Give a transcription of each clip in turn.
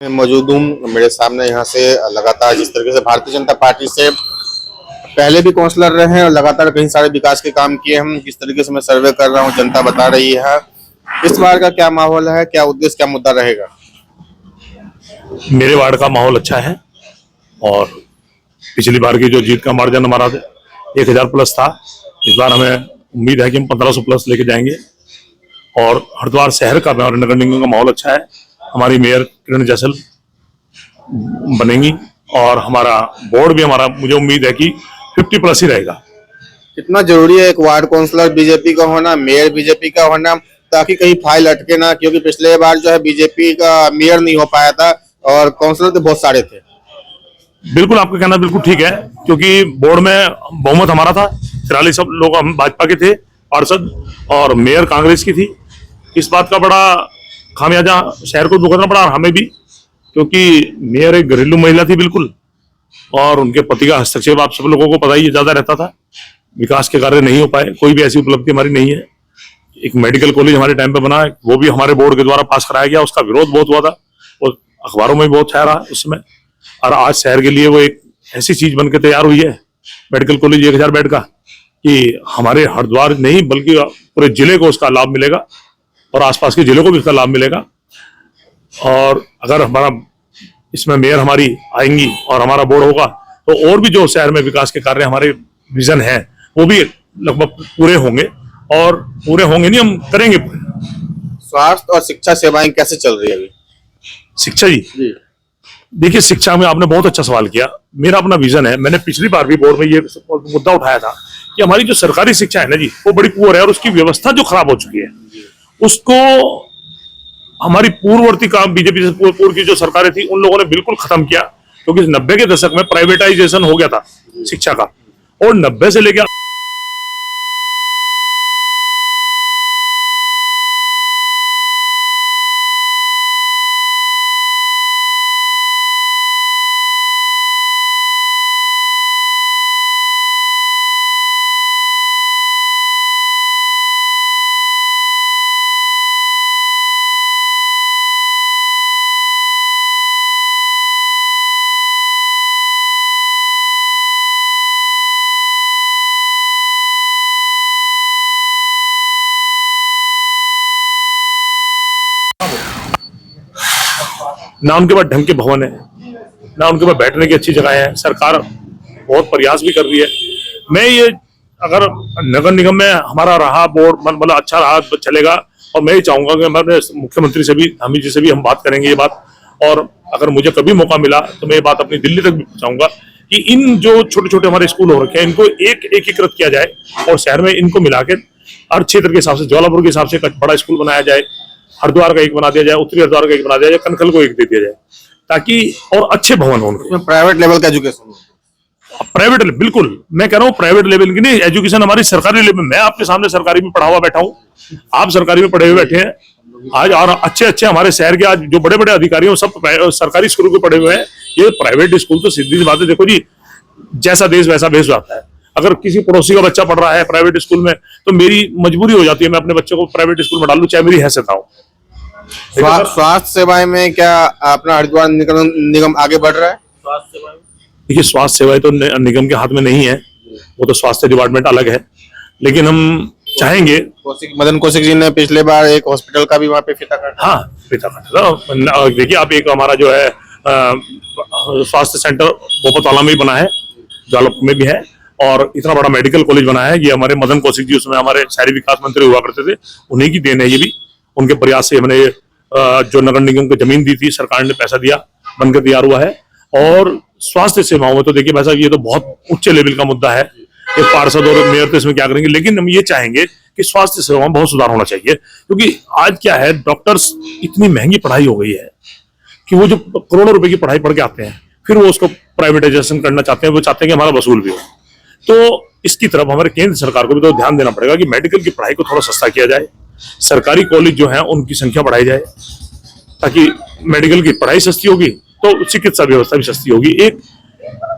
मैं मौजूद हूँ। मेरे सामने यहाँ से लगातार जिस तरीके से भारतीय जनता पार्टी से पहले भी काउंसलर रहे हैं और लगातार कई सारे विकास के काम किए हम, जिस तरीके से मैं सर्वे कर रहा हूँ जनता बता रही है। इस बार का क्या माहौल है, क्या उद्देश्य, क्या मुद्दा रहेगा? मेरे वार्ड का माहौल अच्छा है और पिछली बार की जो जीत का मार्जिन हमारा 1000 प्लस था, इस बार हमें उम्मीद है कि हम 1500 प्लस लेके जाएंगे। और हरिद्वार शहर का और नगर निगम का माहौल अच्छा है। हमारी मेयर किरण जैसल बनेंगी और हमारा बोर्ड भी हमारा, मुझे उम्मीद है कि 50 प्लस ही रहेगा। कितना जरूरी है एक वार्ड काउंसलर बीजेपी का होना, मेयर बीजेपी का होना, ताकि कहीं फाइल अटके ना? क्योंकि पिछले बार जो है बीजेपी का मेयर नहीं हो पाया था और काउंसलर तो बहुत सारे थे। बिल्कुल, आपका कहना बिल्कुल ठीक है, क्योंकि बोर्ड में बहुमत हमारा था। 43 सब लोग हम भाजपा के थे पार्षद और मेयर कांग्रेस की थी। इस बात का बड़ा खामियाजा शहर को भुगतना पड़ा और हमें भी, क्योंकि मेयर एक घरेलू महिला थी बिल्कुल, और उनके पति का हस्तक्षेप आप सब लोगों को पता ही ज्यादा रहता था। विकास के कार्य नहीं हो पाए, कोई भी ऐसी उपलब्धि हमारी नहीं है। एक मेडिकल कॉलेज हमारे टाइम पे बना है, वो भी हमारे बोर्ड के द्वारा पास कराया गया, उसका विरोध बहुत हुआ था और अखबारों में भी बहुत छाया रहा उस समय। और आज शहर के लिए वो एक ऐसी चीज बनकर तैयार हुई है, मेडिकल कॉलेज 1000 बेड का, कि हमारे हरिद्वार नहीं बल्कि पूरे जिले को उसका लाभ मिलेगा और आसपास के जिलों को भी उसका लाभ मिलेगा। और अगर हमारा इसमें मेयर हमारी आएंगी और हमारा बोर्ड होगा तो और भी जो शहर में विकास के कार्य हमारे विजन है वो भी लगभग पूरे होंगे, और पूरे होंगे नहीं, हम करेंगे। स्वास्थ्य और शिक्षा सेवाएं कैसे चल रही है अभी? शिक्षा जी, देखिए शिक्षा में आपने बहुत अच्छा सवाल किया। मेरा अपना विजन है, मैंने पिछली बार भी बोर्ड में ये मुद्दा उठाया था कि हमारी जो सरकारी शिक्षा है ना जी, वो बड़ी पुअर है और उसकी व्यवस्था जो खराब हो चुकी है, उसको हमारी पूर्ववर्ती काम बीजेपी से पूर्व की जो सरकारें थी उन लोगों ने बिल्कुल खत्म किया। क्योंकि 90 के दशक में प्राइवेटाइजेशन हो गया था शिक्षा का, और 90 से लेकर ना उनके पास ढंग के भवन है, ना उनके पास बैठने की अच्छी जगह है। सरकार बहुत प्रयास भी कर रही है। मैं ये, अगर नगर निगम में हमारा रहा बोर्ड मतलब अच्छा रहा चलेगा, और मैं ये चाहूंगा कि हमारे मुख्यमंत्री से भी, अमित जी से भी हम बात करेंगे ये बात। और अगर मुझे कभी मौका मिला तो मैं ये बात अपनी दिल्ली तक भी पहुंचाऊंगा कि इन जो छोटे छोटे हमारे स्कूल हो रखे हैं इनको एक एकीकृत किया जाए और शहर में इनको मिला के हर क्षेत्र के हिसाब से, ज्वालापुर के हिसाब से एक बड़ा स्कूल बनाया जाए, हरिद्वार का एक बना दिया जाए, उत्तरी हरिद्वार का एक बना दिया जाए, कनखल को एक दे दिया जाए, ताकि और अच्छे भवन हो उनके। प्राइवेट लेवल का एजुकेशन, प्राइवेट, बिल्कुल मैं कह रहा हूँ प्राइवेट लेवल की नहीं, एजुकेशन हमारी सरकारी लेवल में। मैं आपके सामने सरकारी में पढ़ा हुआ बैठा हूँ, आप सरकारी में पढ़े हुए बैठे हैं आज, और अच्छे अच्छे हमारे शहर के आज जो बड़े बड़े अधिकारी हैं सब सरकारी स्कूलों के पढ़े हुए हैं। ये प्राइवेट स्कूल तो सीधी सी बात है, देखो जी, जैसा देश वैसा भेष जाता है। अगर किसी पड़ोसी का बच्चा पढ़ रहा है प्राइवेट स्कूल में तो मेरी मजबूरी हो जाती है मैं अपने बच्चे को प्राइवेट स्कूल में डालूं, चाहे मेरी हैसियत हो। स्वास्थ्य सेवाएं में क्या अपना हरिद्वार निगम आगे बढ़ रहा है? स्वास्थ्य सेवाएं, देखिए स्वास्थ्य सेवाएं तो निगम के हाथ में नहीं है, वो तो स्वास्थ्य डिपार्टमेंट अलग है। लेकिन हम चाहेंगे, मदन कौशिक जी ने पिछले बार एक हॉस्पिटल का भी वहाँ पे फीता काटा। हाँ, फीता काटा। देखिए आप, एक हमारा जो है स्वास्थ्य सेंटर बोपतवाला में भी बना है, ज्वालापुर में भी है, और इतना बड़ा मेडिकल कॉलेज बना है। ये हमारे मदन कौशिक जी उसमें हमारे शहरी विकास मंत्री हुआ करते थे, उन्हीं की देन है ये भी। उनके प्रयास से हमने जो नगर निगम को जमीन दी थी, सरकार ने पैसा दिया, बनकर तैयार हुआ है। और स्वास्थ्य सेवाओं में तो देखिए भाई साहब, ये तो बहुत उच्च लेवल का मुद्दा है। एक पार्षद और मेयर तो इसमें क्या करेंगे, लेकिन हम ये चाहेंगे कि स्वास्थ्य सेवाओं में बहुत सुधार होना चाहिए। क्योंकि आज क्या है, डॉक्टर्स इतनी महंगी पढ़ाई हो गई है कि वो जो करोड़ों रुपए की पढ़ाई पढ़ के आते हैं, फिर वो उसको प्राइवेटाइजेशन करना चाहते हैं, वो चाहते हैं कि हमारा वसूल भी हो। तो इसकी तरफ हमारे केंद्र सरकार को भी तो ध्यान देना पड़ेगा कि मेडिकल की पढ़ाई को थोड़ा सस्ता किया जाए, सरकारी कॉलेज जो है उनकी संख्या बढ़ाई जाए, ताकि मेडिकल की पढ़ाई सस्ती होगी तो चिकित्सा व्यवस्था भी सस्ती होगी। एक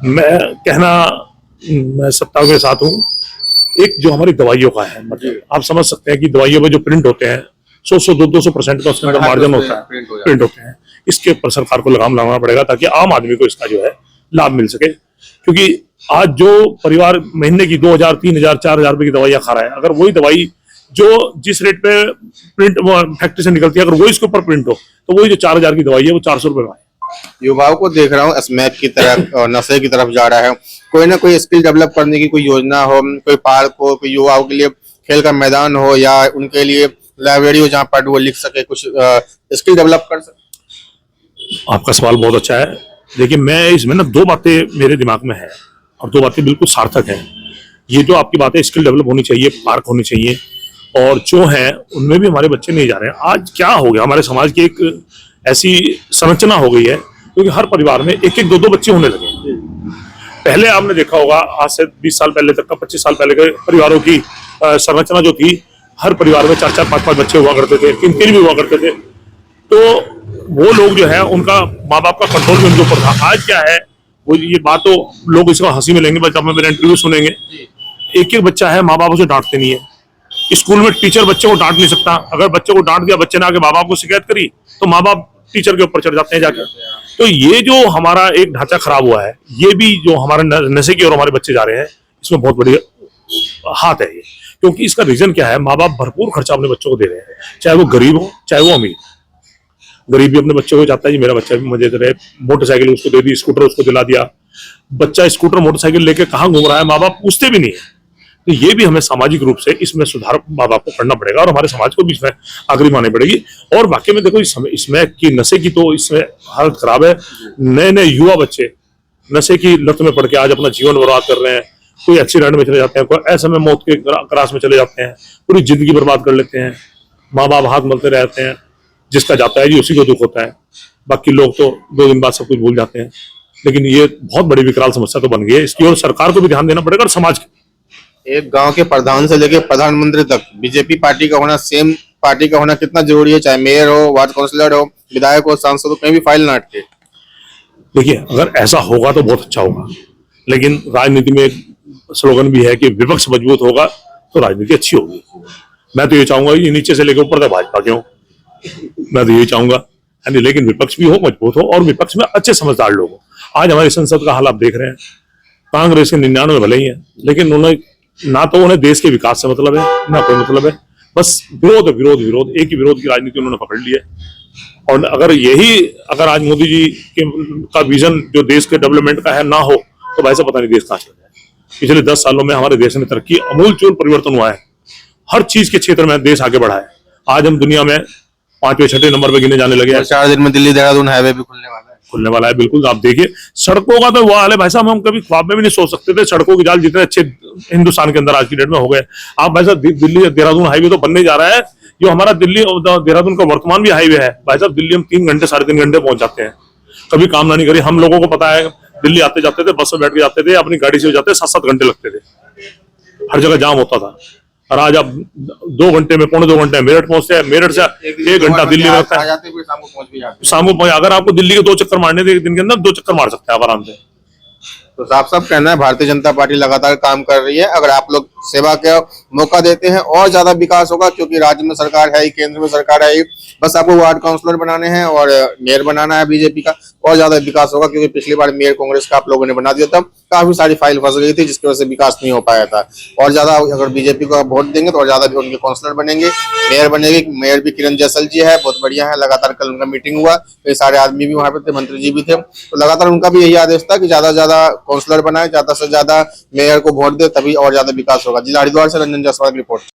मैं कहना, मैं सत्ता के साथ हूँ, एक जो हमारी दवाइयों का है, मतलब आप समझ सकते हैं कि दवाइयों में जो प्रिंट होते हैं 100-200% का उसके अंदर मार्जिन होता है, प्रिंट होते हैं। इसके ऊपर सरकार को लगाम लगाना पड़ेगा ताकि आम आदमी को इसका जो है लाभ मिल सके। क्योंकि आज जो परिवार महीने की 2,000, 3,000, 4,000 रुपए की दवाइयां खा रहा है, अगर वही दवाई जो जिस रेट पे प्रिंट फैक्ट्री से निकलती है, अगर वो इसके ऊपर प्रिंट हो तो वही जो 4,000 की दवाई है वो 400 रुपए में आए। युवाओं को देख रहा हूँ स्मैक की तरफ और नशे की तरफ जा रहा है। कोई ना कोई स्किल डेवलप करने की कोई योजना हो, कोई पार्क हो, कोई युवाओं के लिए खेल का मैदान हो या उनके लिए लाइब्रेरी हो जहाँ पर वो लिख सके, कुछ स्किल डेवलप कर सके। आपका सवाल बहुत अच्छा है। देखिए, मैं इसमें ना दो बातें मेरे दिमाग में है और दो बातें बिल्कुल सार्थक हैं। ये जो आपकी बात है, स्किल डेवलप होनी चाहिए, पार्क होनी चाहिए, और जो है उनमें भी हमारे बच्चे नहीं जा रहे हैं। आज क्या हो गया, हमारे समाज की एक ऐसी संरचना हो गई है क्योंकि हर परिवार में एक एक दो दो बच्चे होने लगे। पहले आपने देखा होगा, आज से 20 साल पहले तक का, 25 साल पहले के परिवारों की संरचना जो थी, हर परिवार में 4-4, 5-5 बच्चे हुआ करते थे, 3-3 भी हुआ करते थे। तो वो लोग जो है उनका माँ बाप का कंट्रोल भी उनके ऊपर था। आज क्या है, वो ये बात तो लोग इसको हंसी में लेंगे, जब मेरे इंटरव्यू सुनेंगे, एक एक बच्चा है, माँ बाप उसे डांटते नहीं है। स्कूल में टीचर बच्चे को डांट नहीं सकता, अगर बच्चे को डांट दिया, बच्चे ने आके माँ बाप को शिकायत करी तो माँ बाप टीचर के ऊपर चढ़ जाते हैं जाकर। तो ये जो हमारा एक ढांचा खराब हुआ है, ये भी जो हमारे नशे की ओर हमारे बच्चे जा रहे हैं, इसमें बहुत बड़ी हाथ है ये। क्योंकि इसका रीजन क्या है, माँ बाप भरपूर खर्चा अपने बच्चों को दे रहे हैं, चाहे वो गरीब हो चाहे वो अमीर। गरीब भी अपने बच्चे को चाहता है जी मेरा बच्चा भी मजे करे, मोटरसाइकिल उसको दे दी, स्कूटर उसको दिला दिया। बच्चा स्कूटर मोटरसाइकिल लेके कहाँ घूम रहा है, माँ बाप पूछते भी नहीं है। तो ये भी हमें सामाजिक रूप से इसमें सुधार माँ बाप को करना पड़ेगा और हमारे समाज को भी इसमें आखिरी माननी पड़ेगी। और बाकी में देखो, इसमें की नशे की तो इसमें हालत खराब है। नए नए युवा बच्चे नशे की लत में पड़ के आज अपना जीवन बर्बाद कर रहे हैं। कोई एक्सीडेंट में चले जाते हैं, कोई ऐसे में मौत के क्रास में चले जाते हैं, पूरी जिंदगी बर्बाद कर लेते हैं। माँ बाप हाथ मलते रहते हैं, जिसका जाता है जी उसी को दुख होता है। बाकी लोग तो 2 दिन बाद सब कुछ भूल जाते हैं। लेकिन ये बहुत बड़ी विकराल समस्या तो बन गई है, इसकी ओर सरकार को भी ध्यान देना पड़ेगा और समाज को। एक गांव के प्रधान से लेकर प्रधानमंत्री तक बीजेपी पार्टी का होना, सेम पार्टी का होना कितना जरूरी है, चाहे मेयर हो, वार्ड काउंसलर हो, विधायक हो, सांसद हो, कहीं भी फाइल ना अटके। देखिए, अगर ऐसा होगा तो बहुत अच्छा होगा, लेकिन राजनीति में एक स्लोगन भी है कि विपक्ष मजबूत होगा तो राजनीति अच्छी होगी। मैं तो ये चाहूंगा कि नीचे से लेकर ऊपर तक भाजपा के हो, मैं तो ये चाहूंगा, लेकिन विपक्ष भी हो, मजबूत हो, और विपक्ष में अच्छे समझदार लोग हो। आज हमारी संसद का हाल आप देख रहे हैं, कांग्रेस के 99 भले ही है, लेकिन उन्होंने ना तो उन्हें देश के विकास से मतलब है, ना कोई मतलब है, बस विरोध विरोध विरोध, एक ही विरोध की राजनीति उन्होंने पकड़ ली है। और अगर आज मोदी जी का विजन जो देश के डेवलपमेंट का है ना हो तो भाई साहब पता नहीं देश कहाँ चल जाए। पिछले 10 सालों में हमारे देश में तरक्की, अमूलचूल परिवर्तन हुआ है, हर चीज के क्षेत्र में देश आगे बढ़ा है। आज हम दुनिया में 5वें 6ठे नंबर पे गिने जाने लगे हैं। 4 दिन में दिल्ली देहरादून हाईवे भी खुलने वाला है। बिल्कुल, आप देखिए सड़कों का तो वो हाल है भाई साहब, हम कभी ख्वाब में भी नहीं सोच सकते थे सड़कों के जाल जितने अच्छे हिंदुस्तान के अंदर आज की डेट में हो गए। आप भाई साहब दिल्ली देहरादून हाईवे तो बनने जा रहा है, जो हमारा दिल्ली देहरादून का वर्तमान भी हाईवे है। भाई साहब दिल्ली हम 3 घंटे 3.5 घंटे पहुंच जाते हैं, कभी काम ना नहीं करी। हम लोगों को पता है, दिल्ली आते जाते थे, बस में बैठ के जाते थे, अपनी गाड़ी से जाते 7-7 घंटे लगते थे, हर जगह जाम होता था। और आज आप 2 घंटे में, 2.25 घंटे में मेरठ पहुंचते हैं, मेरठ से 1 घंटा दिल्ली में लगता है। शाम को अगर आपको दिल्ली के 2 चक्कर मारने थे एक दिन के अंदर, 2 चक्कर मार सकते हैं आप आराम से। तो साफ कहना है भारतीय जनता पार्टी लगातार काम कर रही है। अगर आप लोग सेवा का मौका देते हैं और ज्यादा विकास होगा, क्योंकि राज्य में सरकार है ही, केंद्र में सरकार है ही, बस आपको वार्ड काउंसलर बनाने हैं और मेयर बनाना है बीजेपी का, और ज्यादा विकास होगा। क्योंकि पिछली बार मेयर कांग्रेस का आप लोगों ने बना दिया था, काफी सारी फाइल फंस गई थी जिसकी वजह से विकास नहीं हो पाया था। और ज्यादा अगर बीजेपी को वोट देंगे तो और ज्यादा उनके काउंसलर बनेंगे, मेयर बनेंगे। मेयर भी किरण जैसल जी है, बहुत बढ़िया है। लगातार कल उनका मीटिंग हुआ, कई सारे आदमी भी वहां पे थे, मंत्री जी भी थे। तो लगातार उनका भी यही आदेश था कि ज्यादा से ज्यादा काउंसलर बनाए, ज्यादा से ज्यादा मेयर को वोट दे, तभी और ज्यादा विकास होगा। जिला हरिद्वार से रंजन जायसवाल की रिपोर्ट।